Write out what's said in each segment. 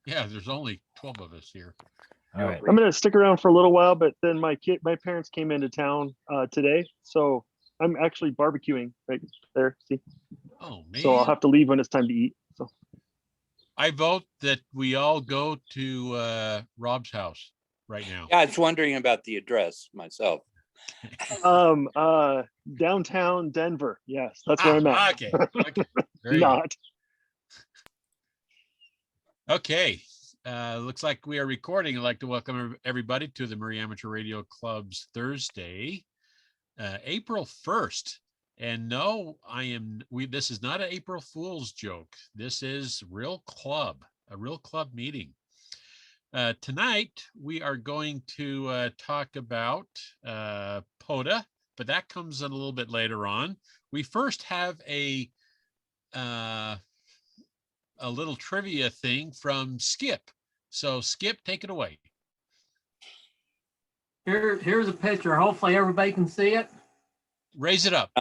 Yeah, there's only 12 of us here. All right. I'm gonna stick around for a little while, but then my parents came into town today, so I'm actually barbecuing right there. See, Oh so I'll man, have to leave when it's time to eat. So I vote that we all go to Rob's house right now. Yeah, I was wondering about the address myself. downtown Denver. Yes, that's where I'm at. Okay. Okay. Very good. Not. Okay. Looks like we are recording. I'd like to welcome everybody to the Murray Amateur Radio Club's Thursday, April 1st. And no, this is not an April Fool's joke. This is a real club meeting. Tonight, we are going to talk about POTA, but that comes a little bit later on. We first have a little trivia thing from Skip. So Skip, take it away. Here's a picture. Hopefully everybody can see it. Raise it up.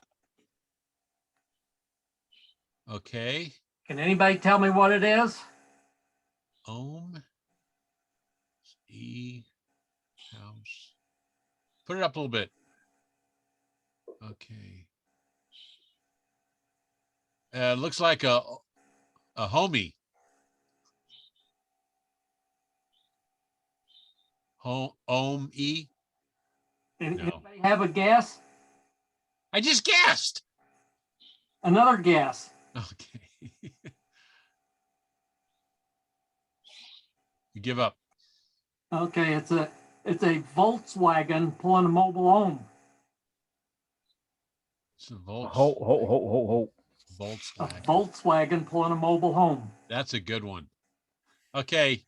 Okay. Can anybody tell me what it is? Ohm E house. Put it up a little bit. Okay. Looks like a homie. Ohm E. Anybody have a guess? I just guessed. Another guess. Okay. You give up. Okay, it's a Volkswagen pulling a mobile home. It's a Volkswagen. Ho. A Volkswagen pulling a mobile home. That's a good one. Okay.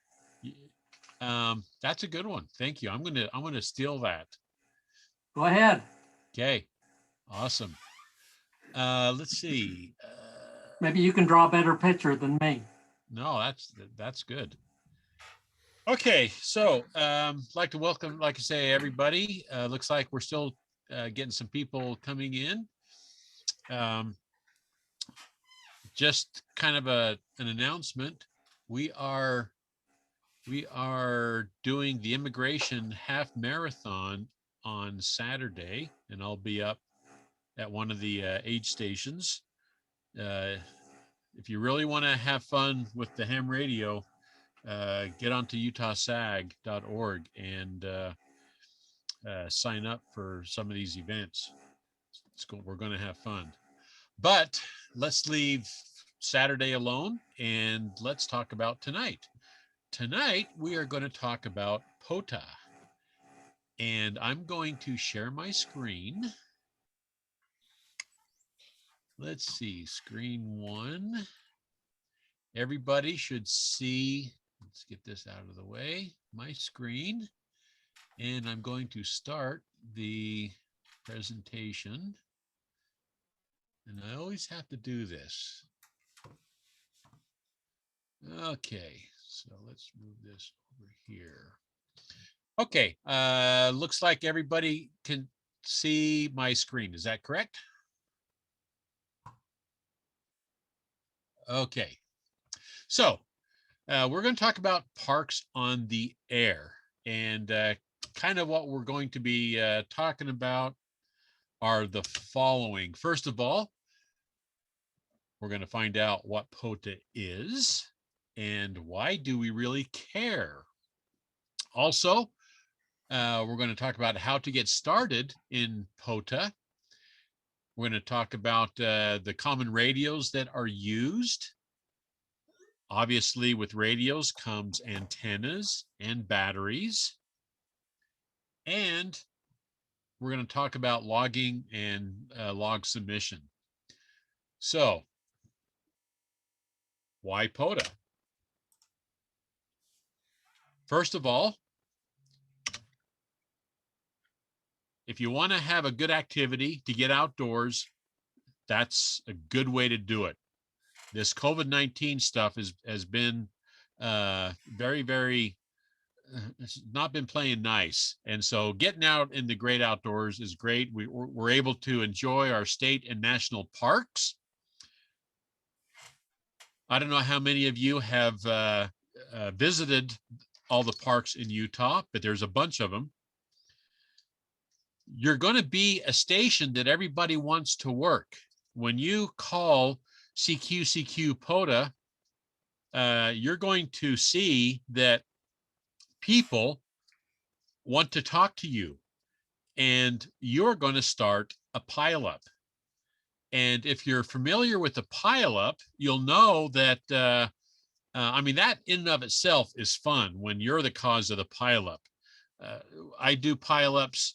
That's a good one. Thank you. I'm gonna steal that. Go ahead. Okay. Awesome. Let's see. Maybe you can draw a better picture than me. No, that's good. Okay, so I'd like to welcome, like I say, everybody. Looks like we're still getting some people coming in. Just kind of an announcement. We are doing the immigration half marathon on Saturday, and I'll be up at one of the aid stations. If you really want to have fun with the ham radio, get onto utahsag.org and sign up for some of these events. We're going to have fun. But let's leave Saturday alone and let's talk about tonight. Tonight, we are going to talk about POTA. And I'm going to share my screen. Let's see, screen one. Everybody should see, let's get this out of the way, my screen. And I'm going to start the presentation. And I always have to do this. Okay, so let's move this over here. Okay, looks like everybody can see my screen. Is that correct? Okay, so we're going to talk about parks on the air, and kind of what we're going to be talking about are the following. First of all, we're going to find out what POTA is and why do we really care. Also, we're going to talk about how to get started in POTA. We're going to talk about the common radios that are used. Obviously, with radios comes antennas and batteries. And we're going to talk about logging and log submission. So, why POTA? First of all, if you want to have a good activity to get outdoors, that's a good way to do it. This COVID-19 stuff has been very, very, it's not been playing nice. And so getting out in the great outdoors is great. We're able to enjoy our state and national parks. I don't know how many of you have visited all the parks in Utah, but there's a bunch of them. You're going to be a station that everybody wants to work. When you call CQ POTA, you're going to see that people want to talk to you, and you're going to start a pileup. And if you're familiar with the pileup, you'll know that, I mean, that in and of itself is fun when you're the cause of the pileup. I do pileups,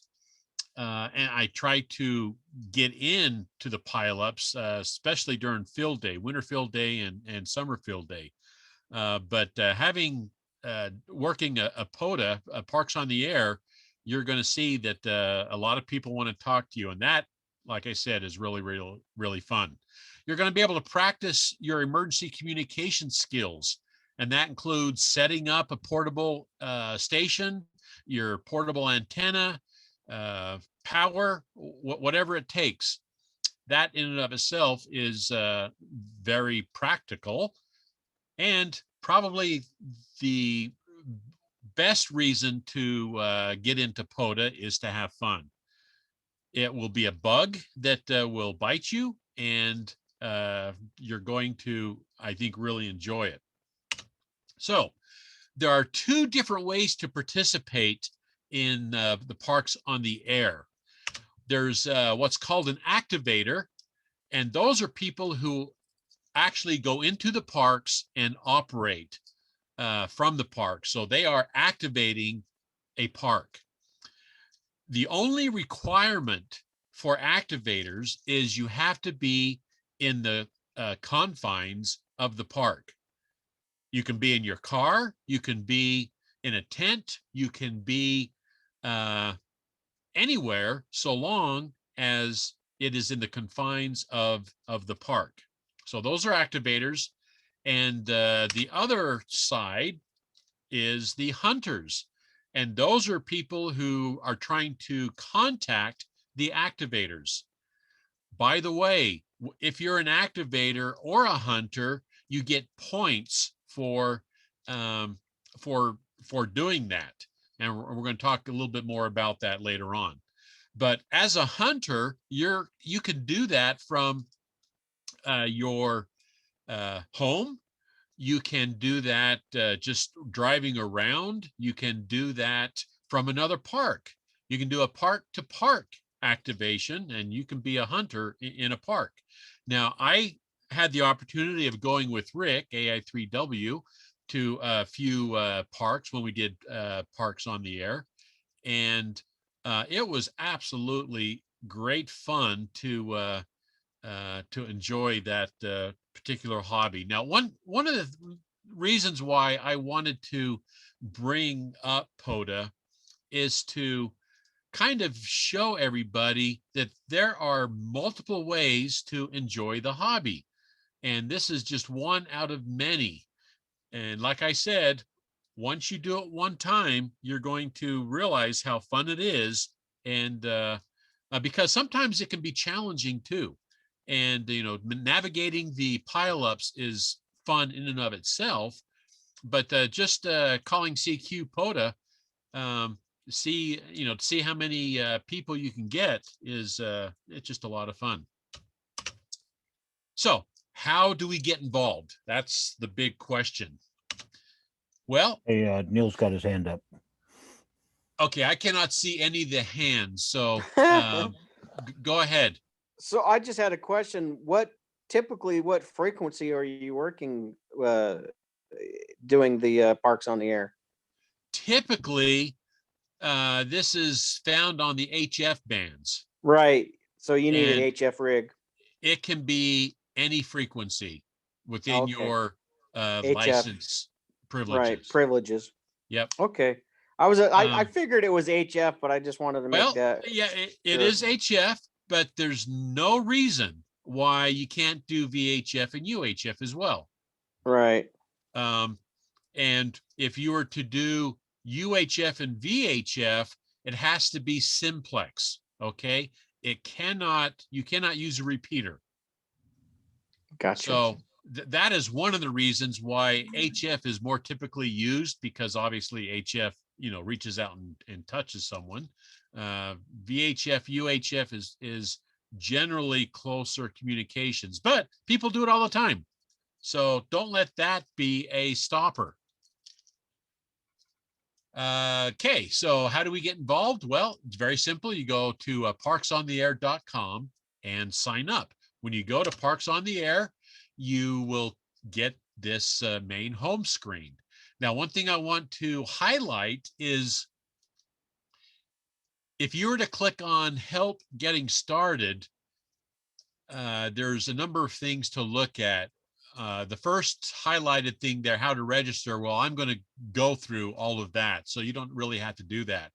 and I try to get into the pileups, especially during field day, winter field day and summer field day. But having working a POTA, Parks on the Air, you're going to see that a lot of people want to talk to you. And that, like I said, is really, really, really fun. You're going to be able to practice your emergency communication skills. And that includes setting up a portable station, your portable antenna, power, whatever it takes. That in and of itself is very practical. And probably the best reason to get into POTA is to have fun. It will be a bug that will bite you, and you're going to, I think, really enjoy it. So there are two different ways to participate in the Parks on the Air. There's what's called an activator, and those are people who actually go into the parks and operate from the park. So they are activating a park. The only requirement for activators is you have to be in the confines of the park. You can be in your car, you can be in a tent, you can be anywhere so long as it is in the confines of the park. So those are activators. And the other side is the hunters. And those are people who are trying to contact the activators. By the way, if you're an activator or a hunter, you get points for doing that. And we're going to talk a little bit more about that later on. But as a hunter, you can do that from your home. You can do that just driving around. You can do that from another park. You can do a park to park activation, and you can be a hunter in a park. Now, I had the opportunity of going with Rick, AI3W, to a few parks when we did Parks on the Air. And it was absolutely great fun to enjoy that particular hobby. Now, one of the reasons why I wanted to bring up POTA is to kind of show everybody that there are multiple ways to enjoy the hobby. And this is just one out of many. And like I said, once you do it one time, you're going to realize how fun it is. And because sometimes it can be challenging too. And, you know, navigating the pileups is fun in and of itself. But just calling CQ POTA, see how many people you can get is it's just a lot of fun. So how do we get involved? That's the big question. Well, Hey, Neil's got his hand up. okay, I cannot see any of the hands, so go ahead. So I just had a question. What frequency are you working doing the Parks on the Air? Typically, this is found on the HF bands. Right. So you need And an HF rig. it can be any frequency within Okay. your HF. license privileges. Right. Privileges. Yep. Okay. I figured it was HF, but I just wanted to make that. Yeah, it sure. is HF, but there's no reason why you can't do VHF and UHF as well. Right. And if you were to do UHF and VHF, it has to be simplex. Okay. You cannot use a repeater. Gotcha. So that is one of the reasons why HF is more typically used, because obviously HF, reaches out and touches someone. VHF, UHF is generally closer communications, but people do it all the time. So don't let that be a stopper. Okay, so how do we get involved? Well, it's very simple. You go to parksontheair.com and sign up. When you go to Parks on the Air, you will get this main home screen. Now, one thing I want to highlight is if you were to click on Help Getting Started, there's a number of things to look at. The first highlighted thing there, how to register. Well, I'm going to go through all of that, so you don't really have to do that.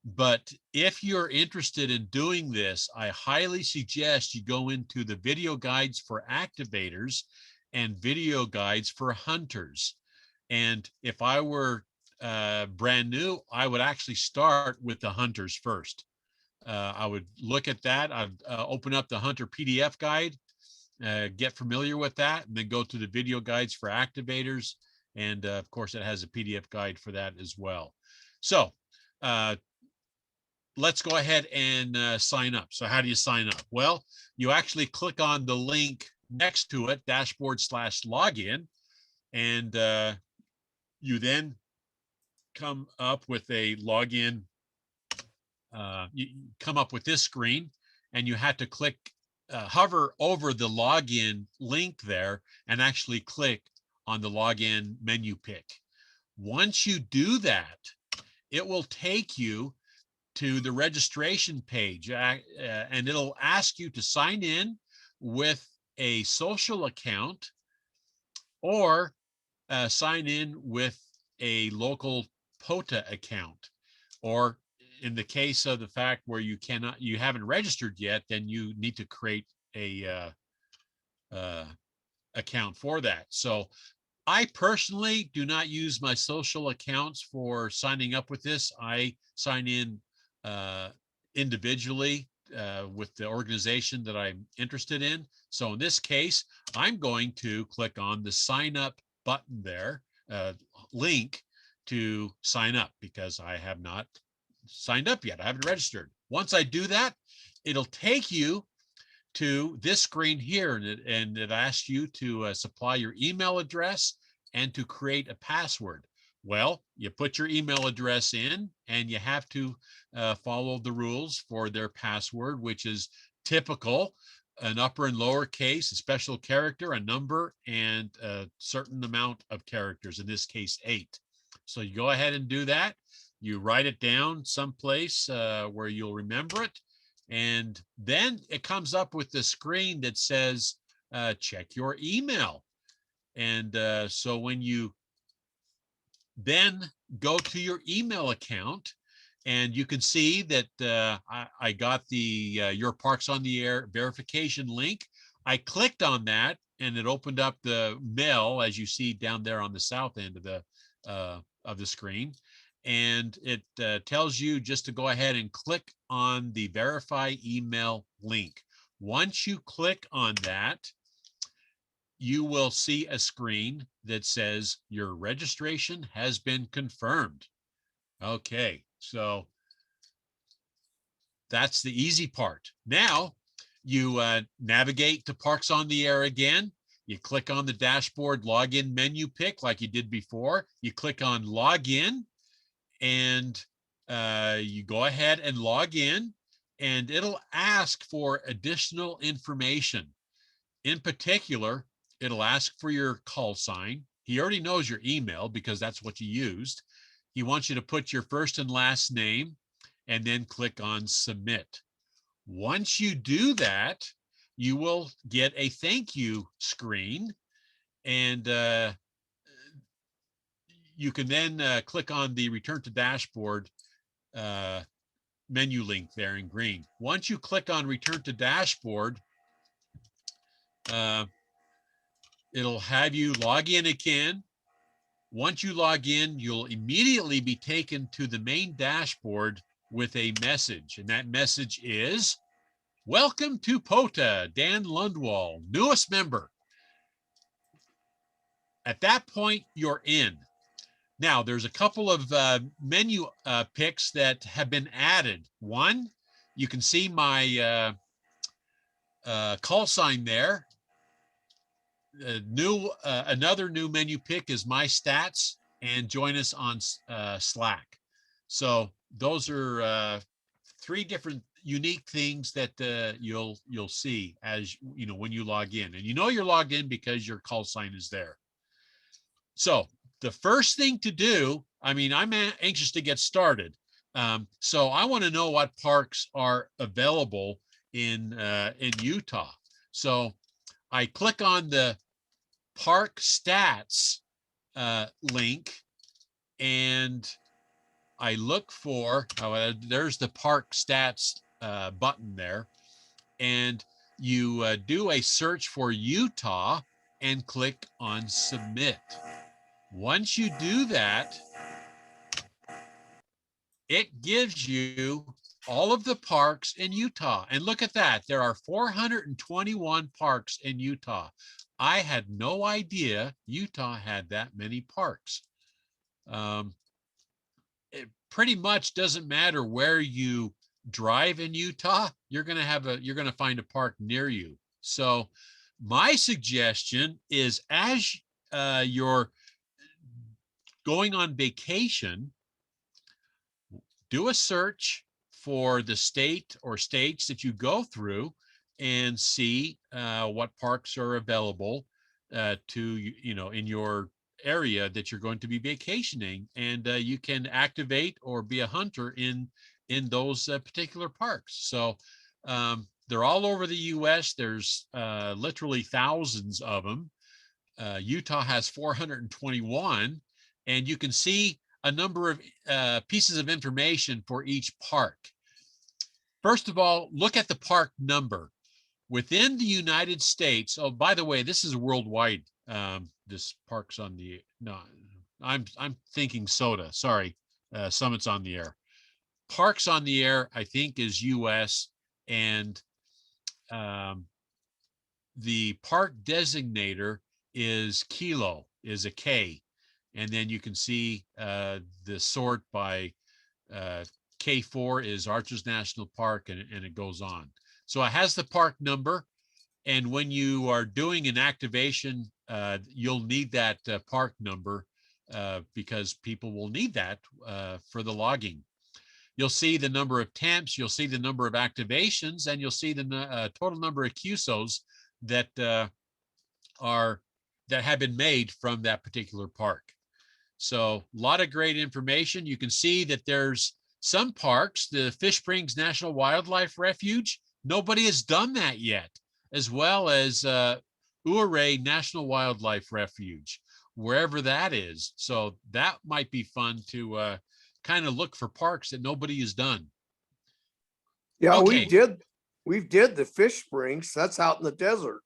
But if you're interested in doing this, I highly suggest you go into the video guides for activators and video guides for hunters. And if I were brand new, I would actually start with the hunters first. I would look at that. I'd open up the hunter PDF guide, get familiar with that, and then go to the video guides for activators. And of course, it has a PDF guide for that as well. So let's go ahead and sign up. So how do you sign up? Well, you actually click on the link next to it, dashboard/login, and you then come up with a login. You come up with this screen, and you have to click, hover over the login link there and actually click on the login menu pick. Once you do that, it will take you to the registration page, and it'll ask you to sign in with a social account or sign in with a local POTA account. Or in the case of the fact where you haven't registered yet, then you need to create a account for that. So I personally do not use my social accounts for signing up with this. I sign in individually with the organization that I'm interested in. So in this case, I'm going to click on the sign up button there, link to sign up, because I have not signed up yet. I haven't registered. Once I do that, it'll take you to this screen here, and it asks you to supply your email address and to create a password. Well, you put your email address in, and you have to follow the rules for their password, which is typical: an upper and lower case, a special character, a number, and a certain amount of characters, in this case 8. So you go ahead and do that. You write it down someplace where you'll remember it. And then it comes up with the screen that says, check your email. And so when you then go to your email account, and you can see that I got the Your Parks on the Air verification link. I clicked on that, and it opened up the mail, as you see down there on the south end of the screen. And it tells you just to go ahead and click on the verify email link. Once you click on that, you will see a screen that says your registration has been confirmed. Okay, so that's the easy part. Now you navigate to Parks on the Air again. You click on the dashboard login menu pick like you did before. You click on login, and you go ahead and log in, and it'll ask for additional information. In particular, it'll ask for your call sign. He already knows your email because that's what you used. He wants you to put your first and last name, and then click on submit. Once you do that, you will get a thank you screen, and you can then click on the return to dashboard menu link there in green. Once you click on return to dashboard, it'll have you log in again. Once you log in, you'll immediately be taken to the main dashboard with a message. And that message is, welcome to POTA, Dan Lundwall, newest member. At that point, you're in. Now, there's a couple of menu picks that have been added. One, you can see my call sign there. Another new menu pick is my stats, and join us on Slack. So those are 3 different unique things that you'll see as you know when you log in, and you're logged in because your call sign is there. So the first thing to do, I mean, I'm anxious to get started. So I want to know what parks are available in Utah. So I click on the park stats link, and I look for, there's the park stats button there, and you do a search for Utah and click on submit. Once you do that, it gives you all of the parks in Utah. And look at that, there are 421 parks in Utah. I had no idea Utah had that many parks. It pretty much doesn't matter where you drive in Utah, you're going to find a park near you. So my suggestion is, as you're going on vacation, do a search for the state or states that you go through and see what parks are available in your area that you're going to be vacationing, and you can activate or be a hunter in those particular parks. So they're all over the US. There's literally thousands of them. Utah has 421, and you can see a number of pieces of information for each park. First of all, look at the park number. Within the United States, oh, by the way, this is worldwide. This park's on the, no, I'm thinking SOTA, sorry, Summit's on the air. Parks on the air, I think, is US, and the park designator is Kilo, is a K. And then you can see the sort by K4 is Arches National Park, and it goes on. So it has the park number, and when you are doing an activation, you'll need that park number because people will need that for the logging. You'll see the number of temps, you'll see the number of activations, and you'll see the total number of QSOs that have been made from that particular park. So a lot of great information. You can see that there's some parks, the Fish Springs National Wildlife Refuge, nobody has done that yet, as well as Ouray National Wildlife Refuge, wherever that is. So that might be fun to kind of look for parks that nobody has done. Yeah, Okay. we did the Fish Springs. That's out in the desert.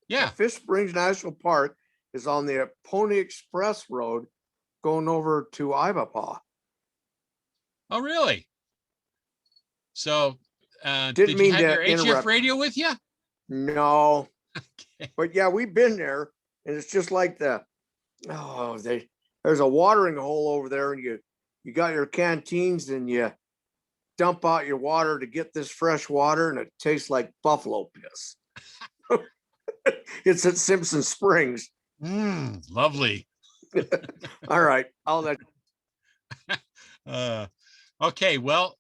Yeah. The Fish Springs National Park is on the Pony Express Road going over to Ivapaw. Oh, really? So Didn't did you mean have to your HF interrupt. radio with you? No, Okay. but yeah, we've been there, and it's just like there's a watering hole over there, and you got your canteens, and you dump out your water to get this fresh water, and it tastes like buffalo piss. It's at Simpson Springs. Lovely. All right, I'll let. Okay, well,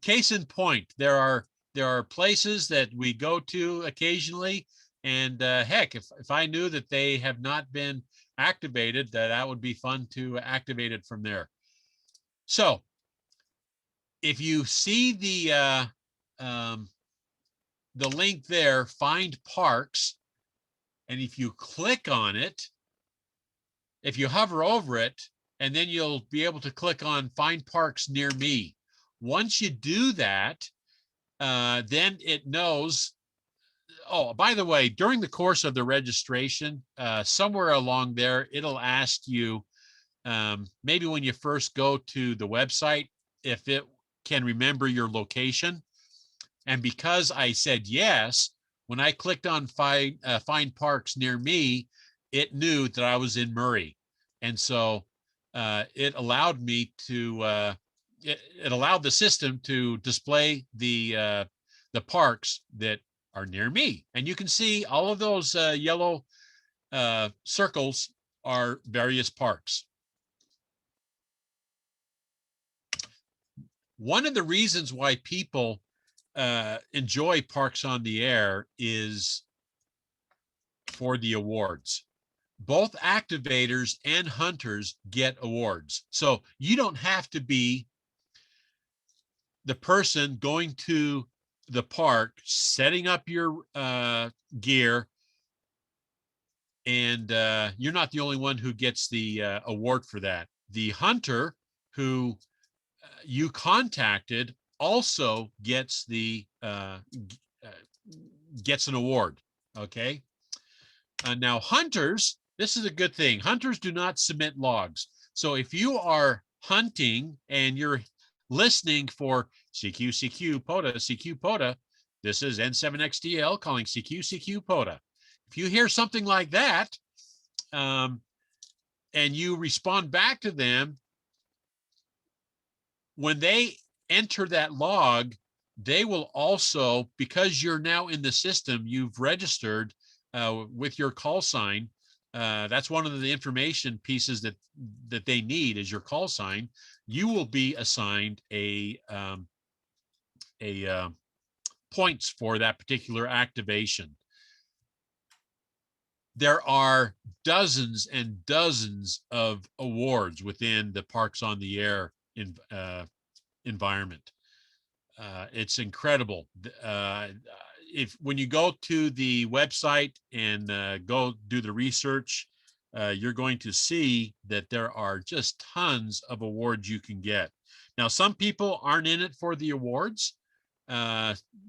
case in point, there are places that we go to occasionally, and heck, if I knew that they have not been activated, that would be fun to activate it from there. So if you see the link there, find parks, and if you click on it, if you hover over it, and then you'll be able to click on find parks near me. Once you do that, then it knows. Oh, by the way, during the course of the registration, somewhere along there, it'll ask you, maybe when you first go to the website, if it can remember your location. And because I said yes, when I clicked on find parks near me, it knew that I was in Murray. And so it allowed me to, it allowed the system to display the parks that are near me. And you can see all of those yellow circles are various parks. One of the reasons why people enjoy Parks on the Air is for the awards. Both activators and hunters get awards. So you don't have to be the person going to the park, setting up your gear, and you're not the only one who gets the award for that. The hunter who you contacted also gets the gets an award. Okay. Now hunters, this is a good thing. Hunters do not submit logs. So if you are hunting and you're listening for CQ POTA, this is N7XDL calling CQ POTA. If you hear something like that, and you respond back to them, when they enter that log, they will also, because you're now in the system, you've registered with your call sign. That's one of the information pieces that they need is your call sign. You will be assigned a points for that particular activation. There are dozens and dozens of awards within the Parks on the Air environment. It's incredible. When you go to the website and go do the research, you're going to see that there are just tons of awards you can get. Now, some people aren't in it for the awards.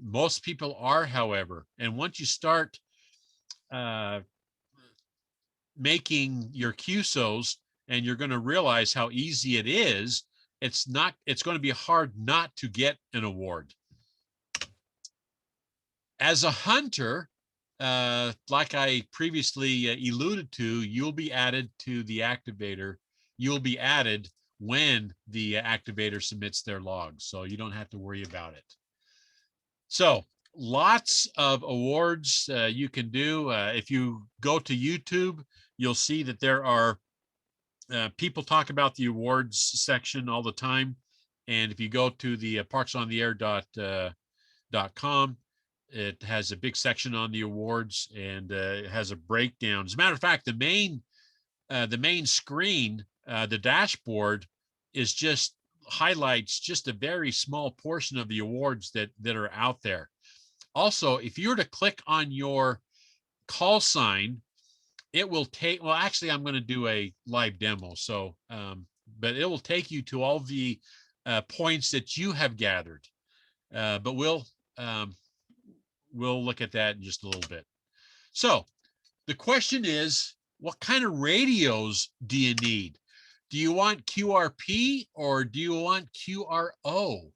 Most people are, however, and once you start making your QSOs, and you're going to realize how easy it is, it's going to be hard not to get an award. As a hunter, like I previously alluded to, you'll be added to the activator. You'll be added when the activator submits their logs, so you don't have to worry about it. So lots of awards you can do. If you go to YouTube, you'll see that there are people talk about the awards section all the time. And if you go to the parksontheair.com, it has a big section on the awards, and it has a breakdown. As a matter of fact, the main screen, the dashboard, is just highlights just a very small portion of the awards that are out there. Also, if you were to click on your call sign, it will take, well, actually, I'm going to do a live demo. So, but it will take you to all the points that you have gathered. But we'll look at that in just a little bit. So the question is, what kind of radios do you need? Do you want QRP or do you want QRO?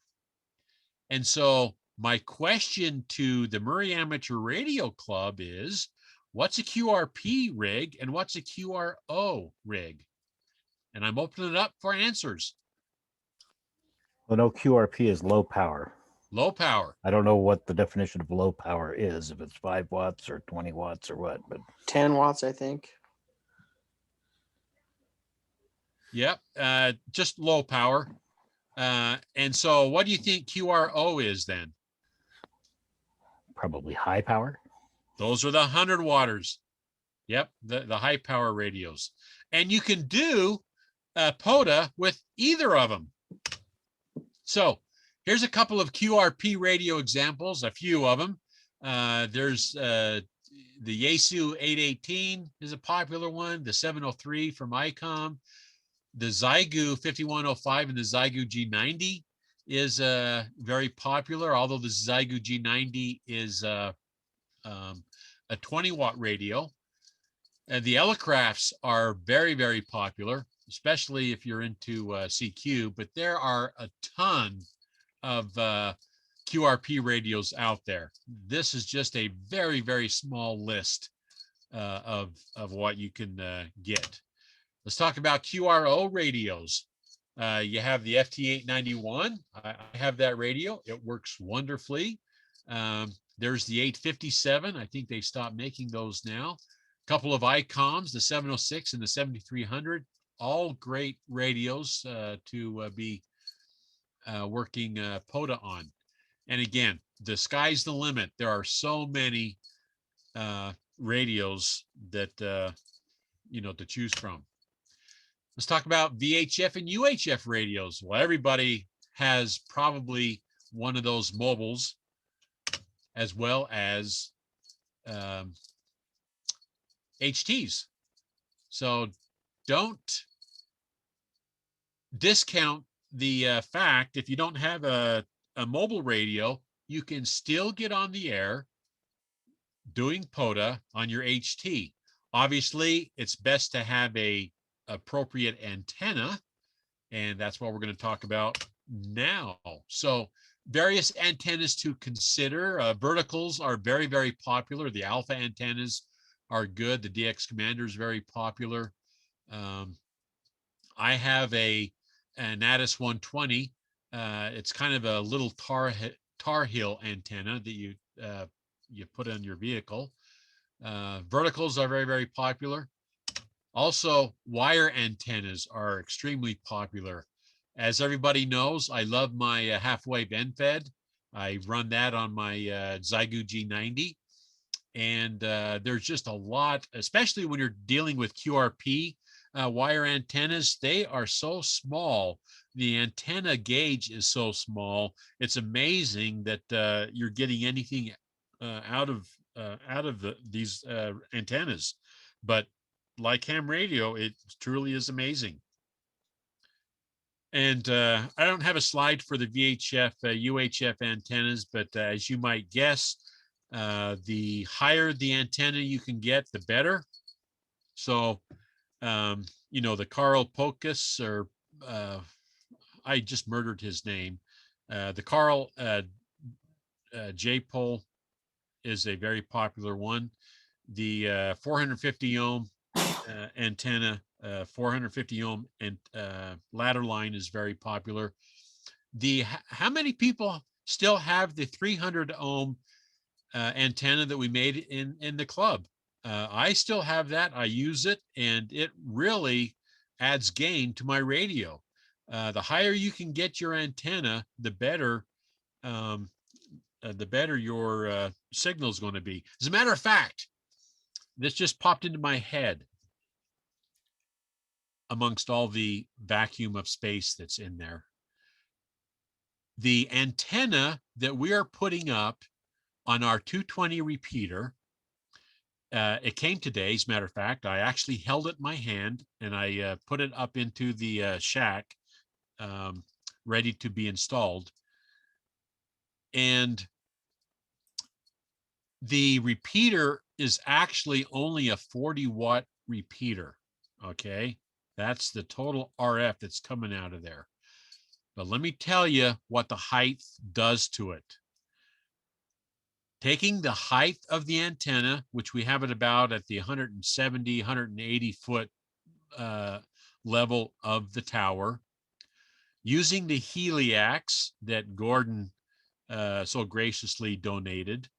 And so my question to the Murray Amateur Radio Club is, what's a QRP rig and what's a QRO rig? And I'm opening it up for answers. Well, no, QRP is low power. Low power. I don't know what the definition of low power is, if it's 5 watts or 20 watts or what, but 10 watts, I think. Yep, just low power. And so what do you think QRO is then? probably high power. Those are the 100 watters. Yep, the high power radios. And you can do POTA with either of them. So here's a couple of QRP radio examples, a few of them. There's the Yaesu 818 is a popular one, the 703 from ICOM, the Xiegu 5105 and the Xiegu G90 is very popular, although the Xiegu G90 is a 20 watt radio. And the Elecrafts are very, very popular, especially if you're into CQ, but there are a ton of QRP radios out there. This is just a very, very small list of what you can get. Let's talk about QRO radios. You have the FT891. I have that radio. It works wonderfully. There's the 857. I think they stopped making those now. A couple of ICOMs, the 706 and the 7300. All great radios to be working POTA on. And again, the sky's the limit. There are so many radios that to choose from. Let's talk about VHF and UHF radios. Well, everybody has probably one of those mobiles, as well as HTs. So don't discount the fact if you don't have a mobile radio, you can still get on the air doing POTA on your HT. Obviously, it's best to have a appropriate antenna, and that's what we're going to talk about now. So various antennas to consider. Verticals are very, very popular. The alpha antennas are good. The DX Commander is very popular. I have an Addis 120. It's kind of a little Tar Heel antenna that you put on your vehicle. Verticals are very, very popular. Also, wire antennas are extremely popular. As everybody knows, I love my half-wave end-fed. I run that on my Zygu G90. And there's just a lot, especially when you're dealing with QRP wire antennas. They are so small. The antenna gauge is so small. It's amazing that you're getting anything out of these antennas. But like ham radio, it truly is amazing. And I don't have a slide for the VHF, UHF antennas, but as you might guess, the higher the antenna you can get, the better. So, the Carl Pocus, or I just murdered his name. The Carl J-pole is a very popular one. The 450 ohm antenna, 450 ohm and ladder line is very popular. How many people still have the 300 ohm antenna that we made in the club? I still have that. I use it, and it really adds gain to my radio. The higher you can get your antenna, the better your signal is going to be. As a matter of fact, this just popped into my head amongst all the vacuum of space that's in there. The antenna that we are putting up on our 220 repeater, it came today, as a matter of fact. I actually held it in my hand, and I put it up into the shack, ready to be installed. And the repeater is actually only a 40-watt repeater, okay? That's the total RF that's coming out of there. But let me tell you what the height does to it. Taking the height of the antenna, which we have it about at the 170, 180 foot level of the tower, using the heliax that Gordon so graciously donated,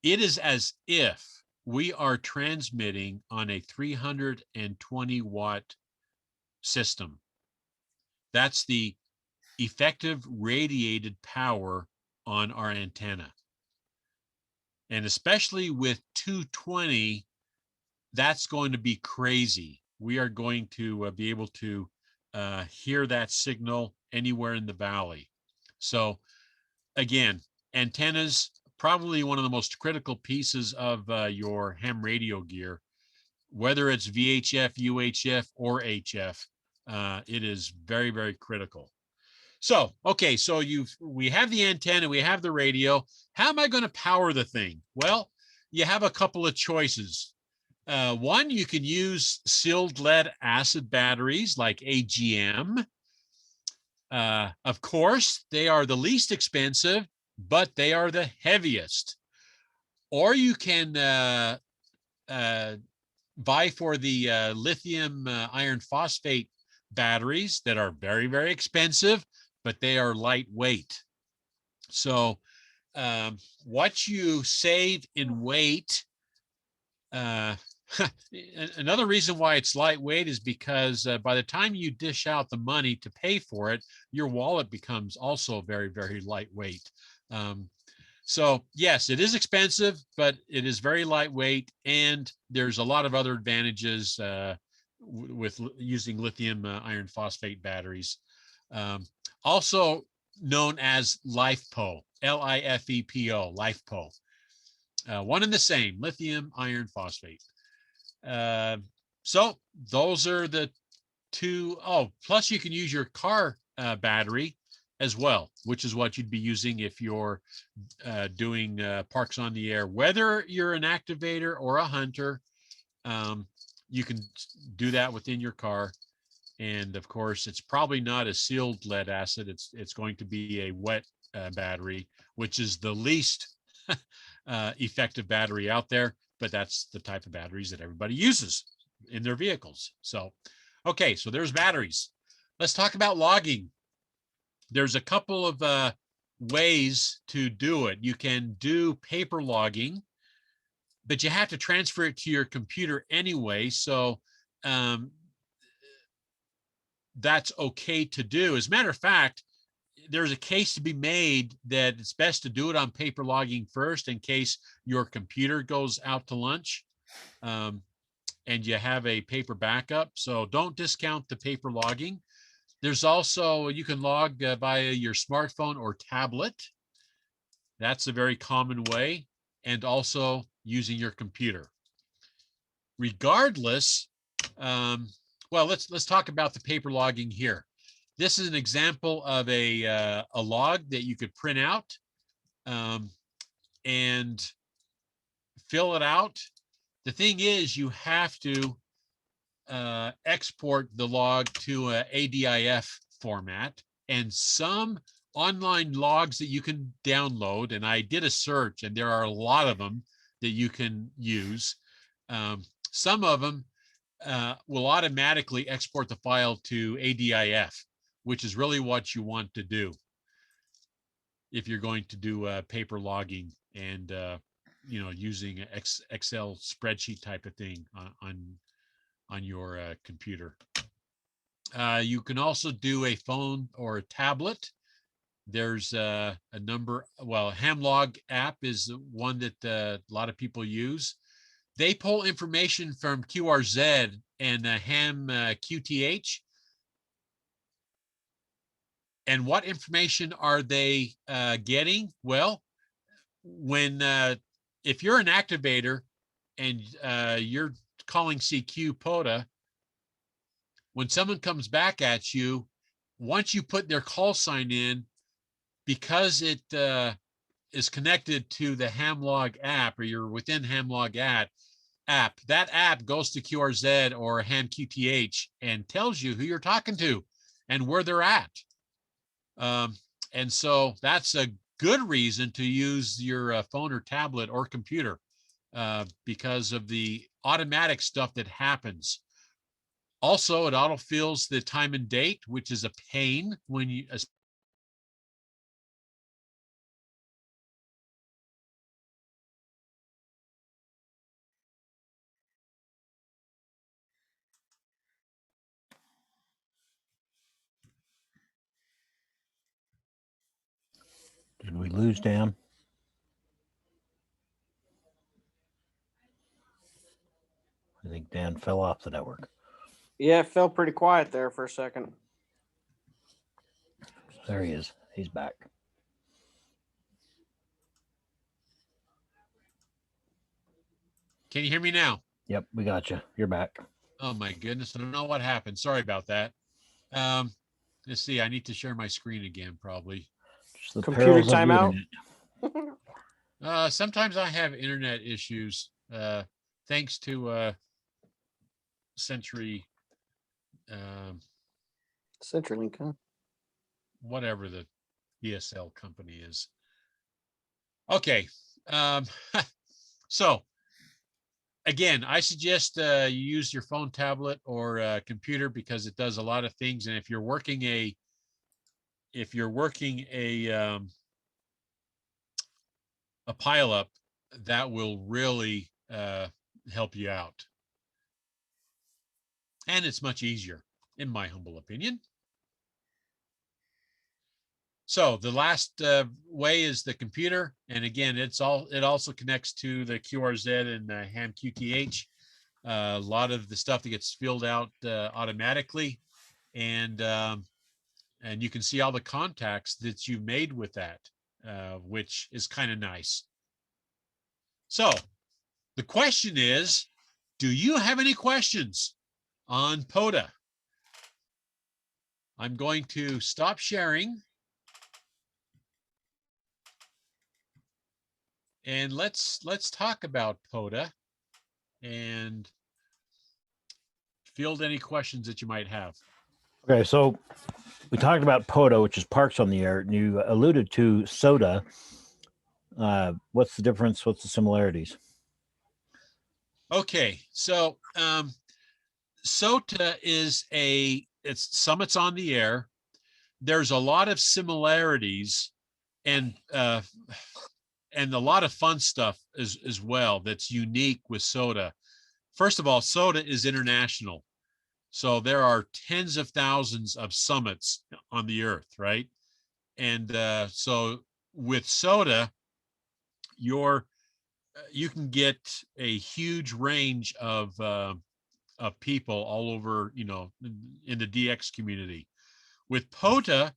it is as if we are transmitting on a 320 watt system. That's the effective radiated power on our antenna. And especially with 220, that's going to be crazy. We are going to be able to hear that signal anywhere in the valley. So again, antennas, probably one of the most critical pieces of your ham radio gear, whether it's VHF, UHF, or HF. It is very, very critical. So, okay, so we have the antenna, we have the radio. How am I going to power the thing? Well, you have a couple of choices. One, you can use sealed lead acid batteries like AGM. Of course, they are the least expensive, but they are the heaviest. Or you can buy for the lithium iron phosphate batteries that are very, very expensive, but they are lightweight. So what you save in weight, another reason why it's lightweight is because by the time you dish out the money to pay for it, your wallet becomes also very, very lightweight. So yes, it is expensive, but it is very lightweight, and there's a lot of other advantages with using lithium iron phosphate batteries. Also known as LiFePO, LiFePO, LiFePO. One and the same, lithium iron phosphate. So those are the two. Oh, plus you can use your car battery as well, which is what you'd be using if you're doing parks on the air. Whether you're an activator or a hunter, you can do that within your car. And of course, it's probably not a sealed lead acid. It's going to be a wet battery, which is the least effective battery out there. But that's the type of batteries that everybody uses in their vehicles. So, okay, so there's batteries. Let's talk about logging. There's a couple of ways to do it. You can do paper logging, but you have to transfer it to your computer anyway. So that's okay to do. As a matter of fact, there's a case to be made that it's best to do it on paper logging first in case your computer goes out to lunch and you have a paper backup. So don't discount the paper logging. There's also, you can log via your smartphone or tablet. That's a very common way, and also using your computer. Regardless, well, let's talk about the paper logging here. This is an example of a log that you could print out and fill it out. The thing is, you have to export the log to a ADIF format, and some online logs that you can download, and I did a search and there are a lot of them that you can use. Some of them will automatically export the file to ADIF, which is really what you want to do if you're going to do paper logging and using an Excel spreadsheet type of thing on your computer. You can also do a phone or a tablet. There's a number, well, Hamlog app is one that a lot of people use. They pull information from QRZ and Ham QTH. And what information are they getting? Well, if you're an activator and you're calling CQ POTA, when someone comes back at you, once you put their call sign in, because it is connected to the Hamlog app, or you're within Hamlog app, that app goes to QRZ or Ham QTH and tells you who you're talking to and where they're at. And so that's a good reason to use your phone or tablet or computer because of the automatic stuff that happens. Also, it autofills the time and date, which is a pain when you. Did we lose Dan? I think Dan fell off the network. Yeah, it felt pretty quiet there for a second. There he is. He's back. Can you hear me now? Yep, we got you. You're back. Oh my goodness, I don't know what happened. Sorry about that. Let's see, I need to share my screen again, probably. Just the Computer perils of the timeout? internet. Sometimes I have internet issues, thanks to Century. CenturyLink, huh? whatever the DSL company is. Okay. So again, I suggest you use your phone, tablet, or computer because it does a lot of things. And if you're working a pile up, that will really help you out. And it's much easier, in my humble opinion. So the last way is the computer. And again, it also connects to the QRZ and the ham QTH. A lot of the stuff that gets filled out automatically. And you can see all the contacts that you've made with that, which is kind of nice. So the question is, do you have any questions on POTA? I'm going to stop sharing. And let's talk about POTA and field any questions that you might have. Okay, so we talked about POTA, which is Parks on the Air, and you alluded to SOTA. What's the difference? What's the similarities? Okay, so SOTA is it's Summits on the Air. There's a lot of similarities and a lot of fun stuff as well that's unique with SOTA. First of all, SOTA is international. So there are tens of thousands of summits on the earth, right? And so with SOTA, you can get a huge range of people all over, in the DX community. With POTA,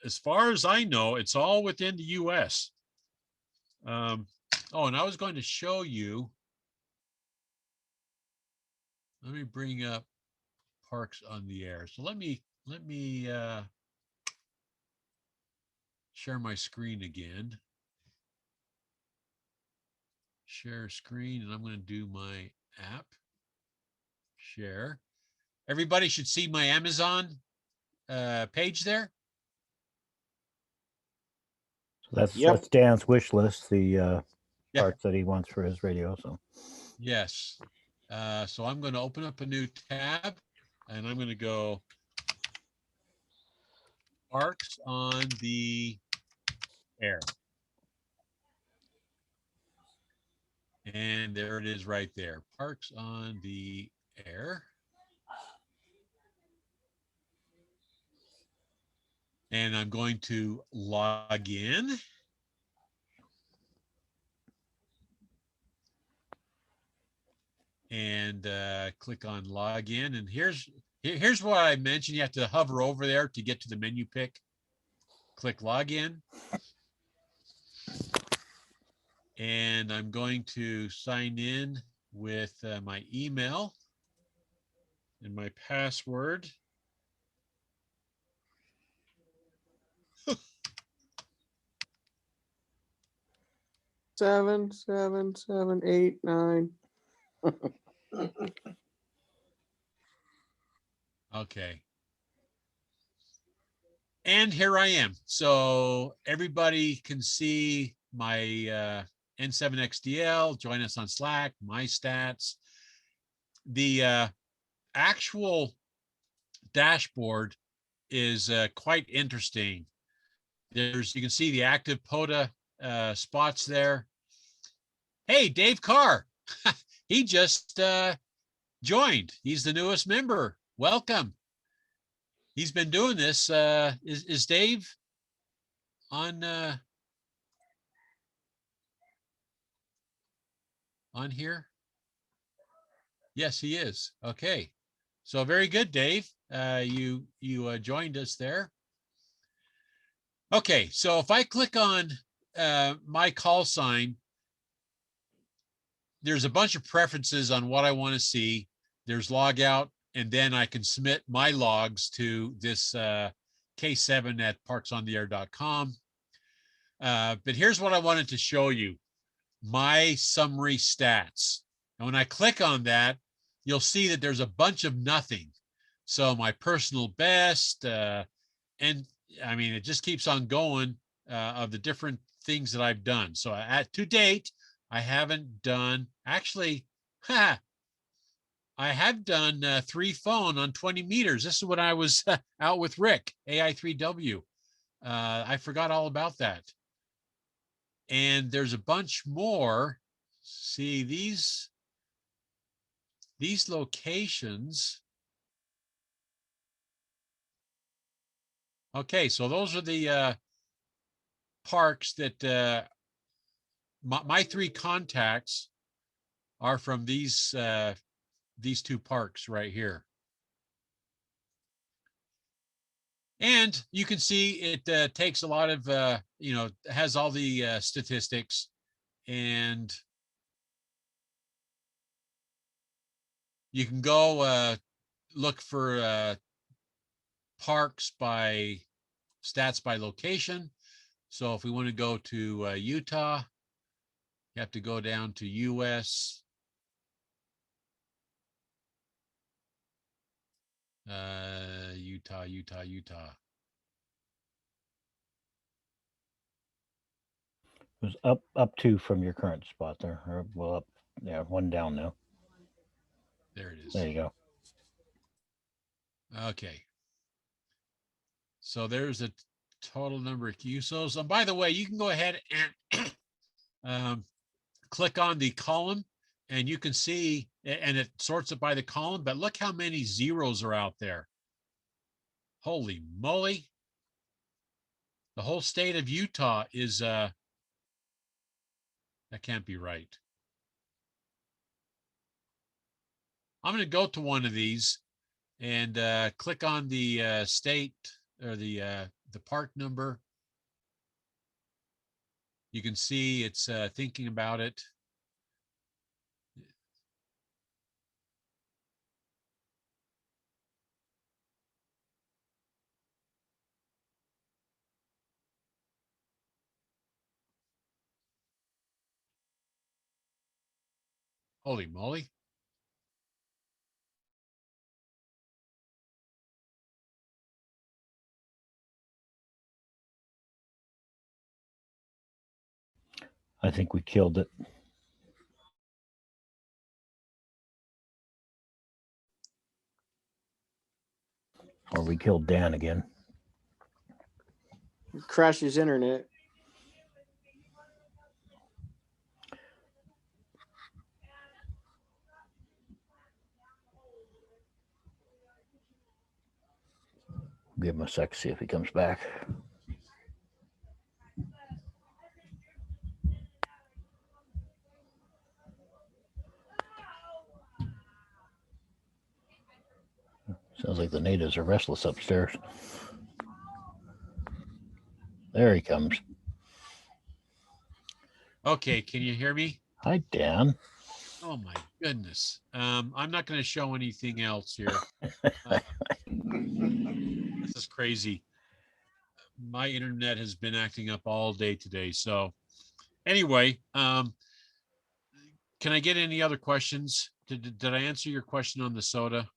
as far as I know, it's all within the US. And I was going to show you. Let me bring up Parks on the Air. So let me share my screen again. Share screen, and I'm going to do my app. Share. Everybody should see my Amazon page there. So that's Yep. that's Dan's wish list, the Yeah. parts that he wants for his radio. So Yes. So I'm going to open up a new tab, and I'm going to go Parks on the Air. And there it is right there. Parks on the Air. And I'm going to log in. And click on login. And here's what I mentioned. You have to hover over there to get to the menu pick. Click login. And I'm going to sign in with my email and my password. Seven, 8, 9. Okay. And here I am. So everybody can see my N7XDL, join us on Slack, my stats. The actual dashboard is quite interesting. You can see the active POTA spots there. Hey, Dave Carr, he just joined. He's the newest member. Welcome. He's been doing this. Is Dave on here? Yes, he is. Okay. So very good, Dave. You joined us there. Okay, so if I click on my call sign, there's a bunch of preferences on what I want to see. There's log out, and then I can submit my logs to this K7 at parksontheair.com. But here's what I wanted to show you, my summary stats. And when I click on that, you'll see that there's a bunch of nothing. So my personal best, and I mean, it just keeps on going of the different things that I've done. So to date, I haven't done actually. I have done 3 phone on 20 meters. This is when I was out with Rick, AI3W. I forgot all about that. And there's a bunch more. See these locations. Okay, so those are the parks that my 3 contacts are from these 2 parks right here. And you can see it takes a lot of, has all the statistics, and you can go look for parks by stats by location. So if we want to go to Utah, you have to go down to US. Utah. It was up 2 from your current spot there. Or, well, up, yeah, 1 down now. There it is. There you go. Okay. So there's a total number of QSOs. And by the way, you can go ahead and click on the column, and you can see, and it sorts it by the column, but look how many zeros are out there. Holy moly. The whole state of Utah is, that can't be right. I'm going to go to one of these and click on the state or the park number. You can see it's thinking about it. Holy moly. I think we killed it. Or we killed Dan again. Crash his internet. Give him a sec, see if he comes back. Sounds like the natives are restless upstairs. There he comes. Okay, can you hear me? Hi, Dan. Oh my goodness. I'm not going to show anything else here. This is crazy. My internet has been acting up all day today. So anyway, can I get any other questions? Did I answer your question on the soda?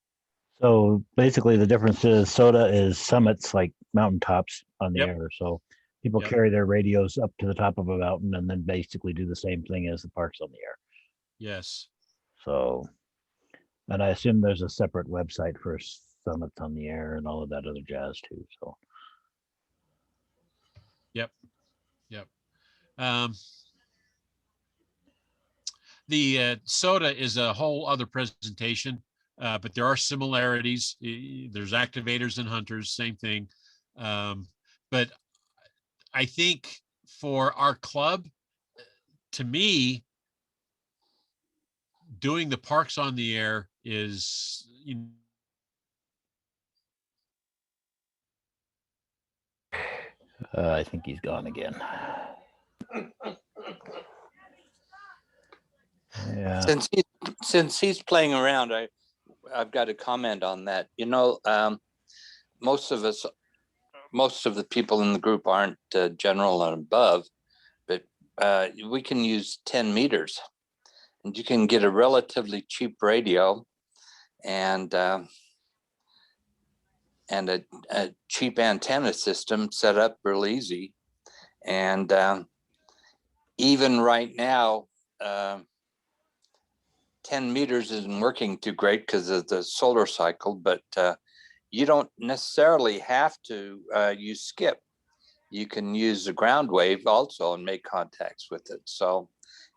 So basically the difference is soda is summits like mountaintops on the Yep. air. So people Yep. carry their radios up to the top of a mountain and then basically do the same thing as the parks on the air. Yes. So, and I assume there's a separate website for summits on the air and all of that other jazz too. So, Yep. The soda is a whole other presentation, but there are similarities. There's activators and hunters, same thing. But I think for our club, to me, doing the parks on the air is, I think he's gone again. Yeah. Since he's playing around, I've got a comment on that. Most of the people in the group aren't general and above, but we can use 10 meters, and you can get a relatively cheap radio, and and a cheap antenna system set up real easy. And even right now, 10 meters isn't working too great because of the solar cycle, but you don't necessarily have to use skip. You can use the ground wave also and make contacts with it. So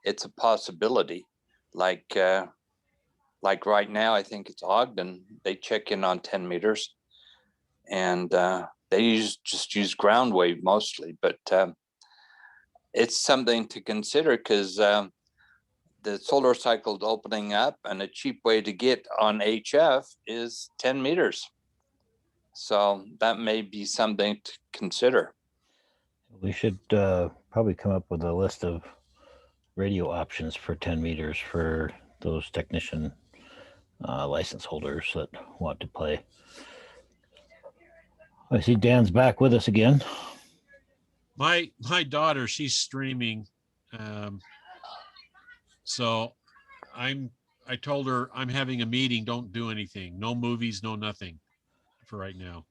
it's a possibility. Like right now, I think it's Ogden. They check in on 10 meters, and they just use ground wave mostly. But it's something to consider because the solar cycle is opening up, and a cheap way to get on HF is 10 meters. So that may be something to consider. We should probably come up with a list of radio options for 10 meters for those technician license holders that want to play. I see Dan's back with us again. My daughter, she's streaming. So I told her I'm having a meeting. Don't do anything. No movies, no nothing for right now.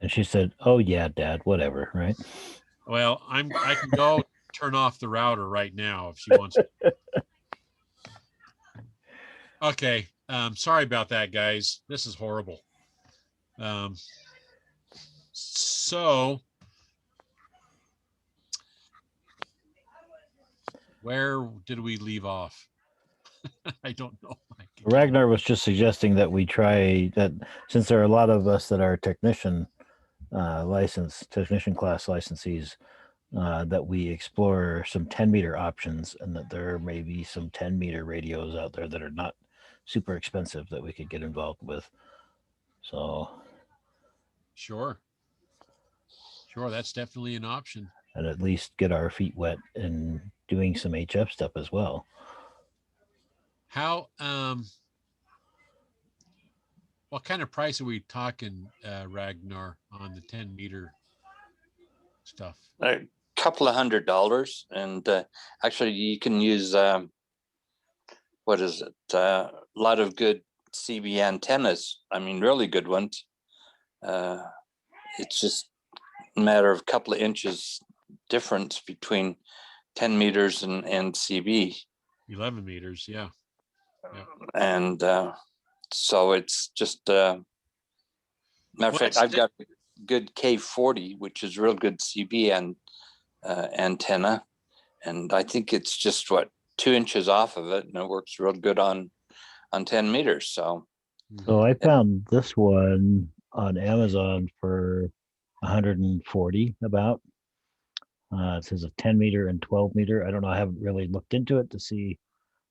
And she said, "Oh yeah, Dad, whatever." Right? Well, I can go turn off the router right now if she wants to. Okay. Sorry about that, guys. This is horrible. So where did we leave off? I don't know. Ragnar was just suggesting that we try that, since there are a lot of us that are technician class licensees, that we explore some 10-meter options, and that there may be some 10-meter radios out there that are not super expensive that we could get involved with. So Sure, that's definitely an option. And at least get our feet wet in doing some HF stuff as well. How what kind of price are we talking, Ragnar, on the 10-meter stuff? A couple of $100, and actually you can use what is it? A lot of good CB antennas. I mean, really good ones. It's just a matter of a couple of inches difference between 10 meters and CB. 11 meters, yeah. And so it's just matter of fact, I've got a good K40, which is real good CB and antenna, and I think it's just 2 inches off of it, and it works real good on 10 meters. So I found this one on Amazon for 140 about. It says a 10 meter and 12 meter. I don't know. I haven't really looked into it to see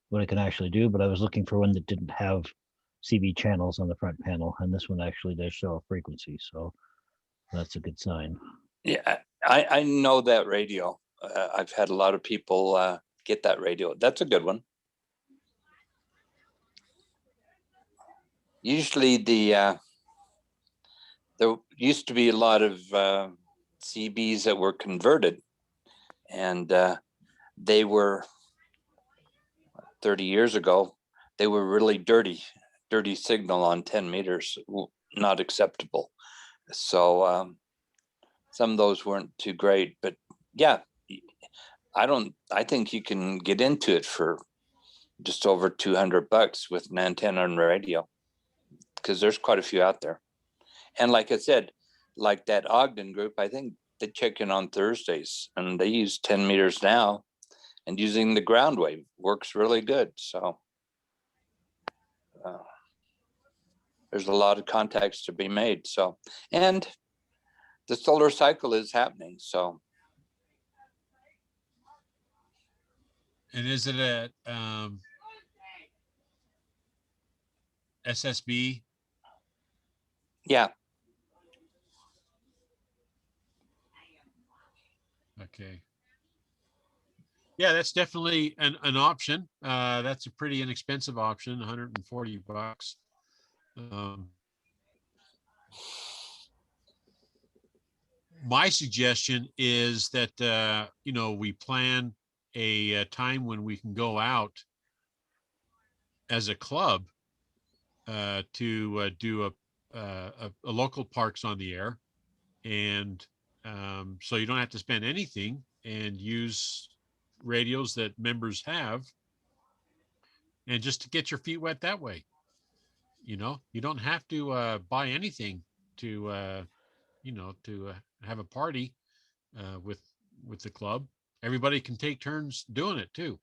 what it can actually do, but I was looking for one that didn't have CB channels on the front panel, and this one actually does show a frequency, so that's a good sign. Yeah, I know that radio. I've had a lot of people get that radio. That's a good one. Usually there used to be a lot of CBs that were converted, and they were 30 years ago, they were really dirty signal on 10 meters, not acceptable. So some of those weren't too great, but yeah, I think you can get into it for just over $200 with an antenna and radio, because there's quite a few out there. And like I said, like that Ogden group, I think they check in on Thursdays, and they use 10 meters now, and using the ground wave works really good. So there's a lot of contacts to be made. So, and the solar cycle is happening. So. And is it a SSB? Yeah. Okay. Yeah, that's definitely an option. That's a pretty inexpensive option, $140. My suggestion is that we plan a time when we can go out as a club to do a local parks on the air, and so you don't have to spend anything and use radios that members have, and just to get your feet wet that way. You don't have to buy anything to have a party with the club. Everybody can take turns doing it too.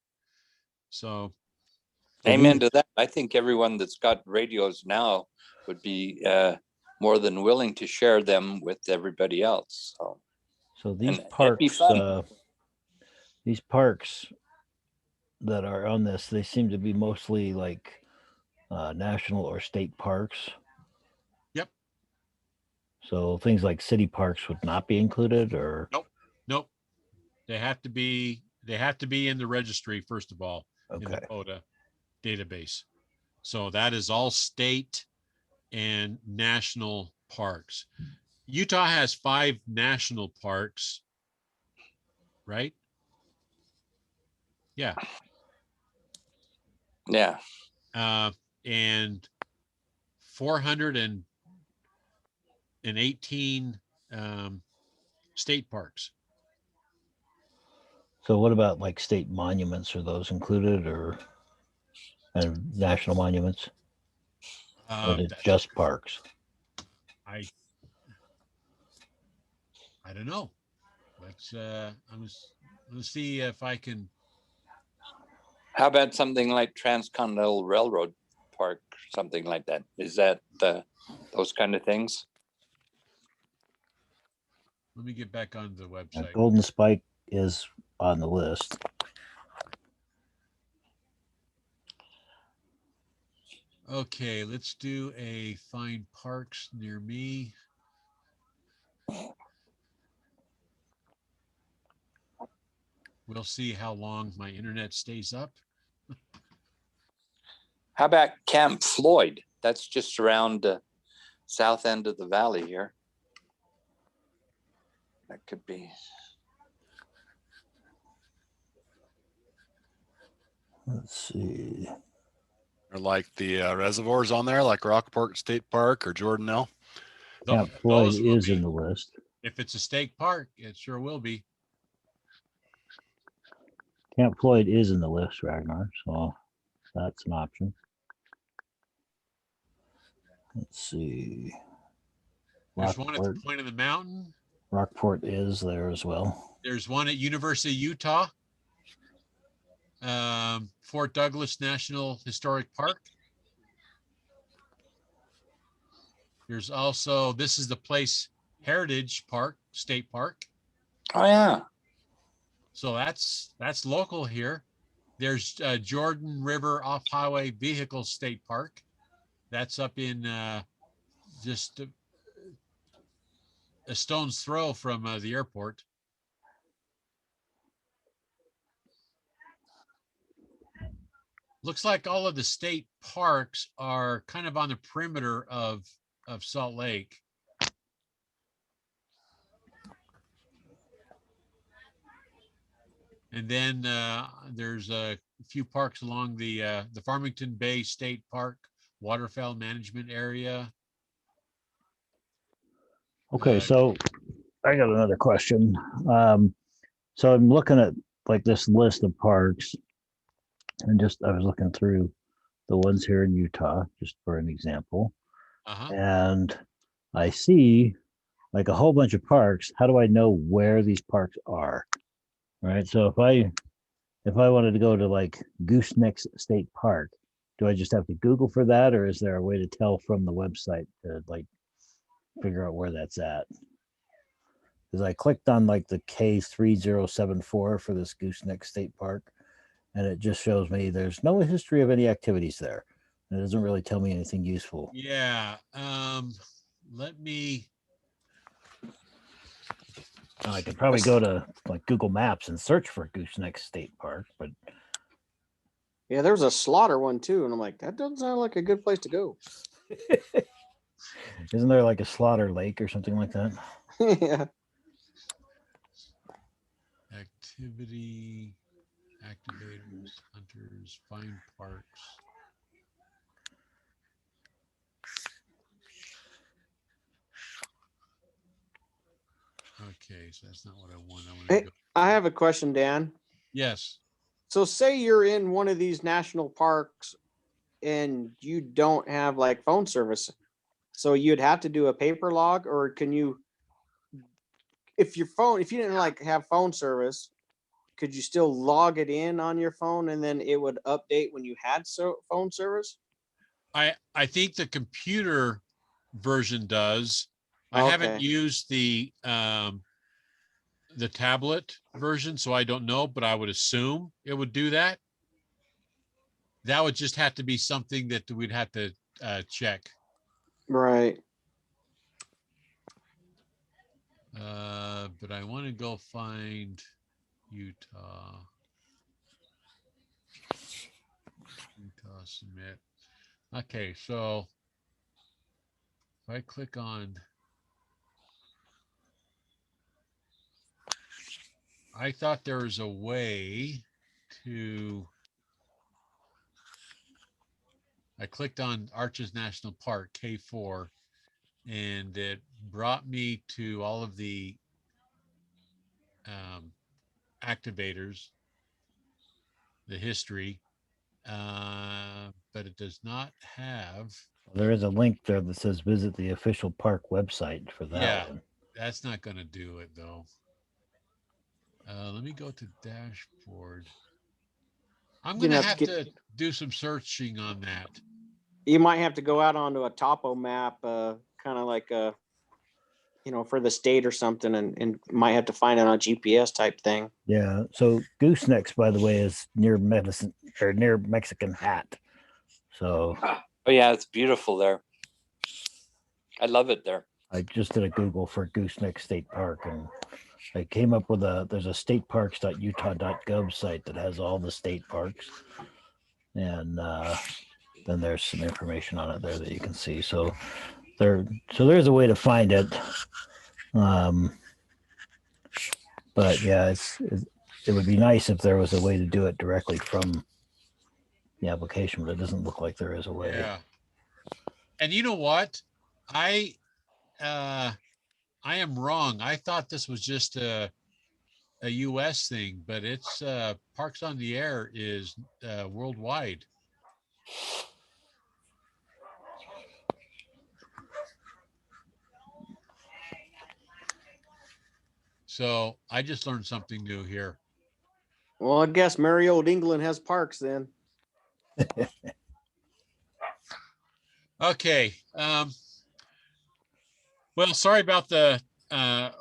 So Amen to that. I think everyone that's got radios now would be more than willing to share them with everybody else. So these And it'd be fun. parks that are on this, they seem to be mostly like national or state parks. Yep. So things like city parks would not be included, or Nope. They have to be in the registry, first of all, in the okay. POTA database. So that is all state and national parks. Utah has 5 national parks, right? Yeah. Yeah. And 418 state parks. So what about like state monuments? Are those included, or and national monuments? Or is it just parks? I don't know. Let's see if I can. How about something like Transcontinental Railroad Park, something like that? Is that those kind of things? Let me get back onto the website. Golden Spike is on the list. Okay, let's do a find parks near me. We'll see how long my internet stays up. How about Camp Floyd? That's just around the south end of the valley here. That could be. Let's see. Or like the reservoirs on there, like Rockport State Park or Jordanelle. Camp Floyd is in the list. If it's a state park, it sure will be. Camp Floyd is in the list, Ragnar, so that's an option. Let's see. There's one at the point of the mountain. Rockport is there as well. There's one at University of Utah. Fort Douglas National Historic Park. There's also, this is the place, Heritage Park, State Park. Oh yeah. So that's local here. There's Jordan River Off-Highway Vehicle State Park. That's up in just a stone's throw from the airport. Looks like all of the state parks are kind of on the perimeter of Salt Lake. And then there's a few parks along the Farmington Bay State Park waterfowl management area. Okay, so I got another question. So I'm looking at like this list of parks, and I was looking through the ones here in Utah, just for an example. And I see like a whole bunch of parks. How do I know where these parks are? Right. So if I wanted to go to like Gooseneck State Park, do I just have to Google for that, or is there a way to tell from the website to like figure out where that's at? Because I clicked on like the K3074 for this Gooseneck State Park, and it just shows me there's no history of any activities there. It doesn't really tell me anything useful. Yeah. Let me. I could probably go to like Google Maps and search for Gooseneck State Park, but yeah, there's a slaughter one too, and I'm like, that doesn't sound like a good place to go. Isn't there like a Slaughter Lake or something like that? Yeah. Activity, activators, hunters, find parks. Okay, so that's not what I want. I want Hey, to go. I have a question, Dan. Yes. So say you're in one of these national parks and you don't have like phone service. So you'd have to do a paper log, or can you, if you didn't like have phone service, could you still log it in on your phone and then it would update when you had phone service? I think the computer version does. I haven't Okay. used the tablet version, so I don't know, but I would assume it would do that. That would just have to be something that we'd have to check. Right. But I want to go find Utah. Utah submit. Okay, so if I click on, I thought there was a way to, I clicked on Arches National Park, K4, and it brought me to all of the activators, the history, but it does not have. There is a link there that says visit the official park website for that Yeah, one. that's not going to do it though. Let me go to dashboard. I'm You're going to gonna have to do some searching on that. you might have to go out onto a topo map, kind of like for the state or something, and might have to find it on a GPS type thing. Yeah. So Goosenecks, by the way, is near Medicine or near Mexican Hat. So Oh yeah, it's beautiful there. I love it there. I just did a Google for Gooseneck State Park, and I came up with there's a stateparks.utah.gov site that has all the state parks, and then there's some information on it there that you can see. So there's a way to find it. But yeah, it would be nice if there was a way to do it directly from the application, but it doesn't look like there is a way. Yeah. And you know what? I am wrong. I thought this was just a US thing, but it's Parks on the Air is worldwide. So I just learned something new here. Well, I guess merry old England has parks then. Okay. Well, sorry about the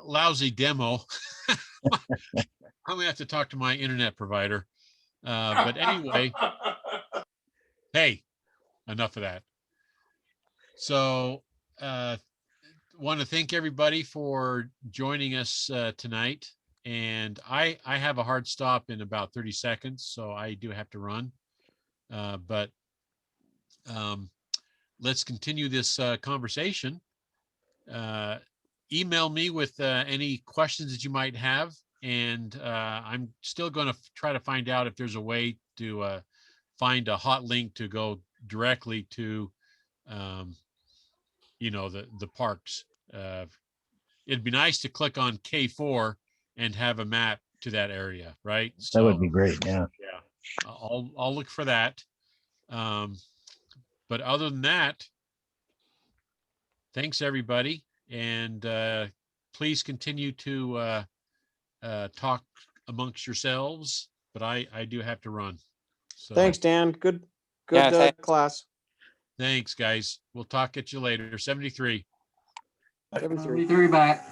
lousy demo. I'm gonna have to talk to my internet provider. But anyway, hey, enough of that. So want to thank everybody for joining us tonight. And I have a hard stop in about 30 seconds, so I do have to run. But let's continue this conversation. Email me with any questions that you might have. And I'm still going to try to find out if there's a way to find a hot link to go directly to, the parks. It'd be nice to click on K4 and have a map to that area, right? That would be great. Yeah. Yeah, I'll look for that. But other than that, thanks everybody, and please continue to talk amongst yourselves. But I do have to run. So Thanks, Dan. Good Yeah, thanks. class. thanks, guys. We'll talk at you later. 73. 73. 73 back.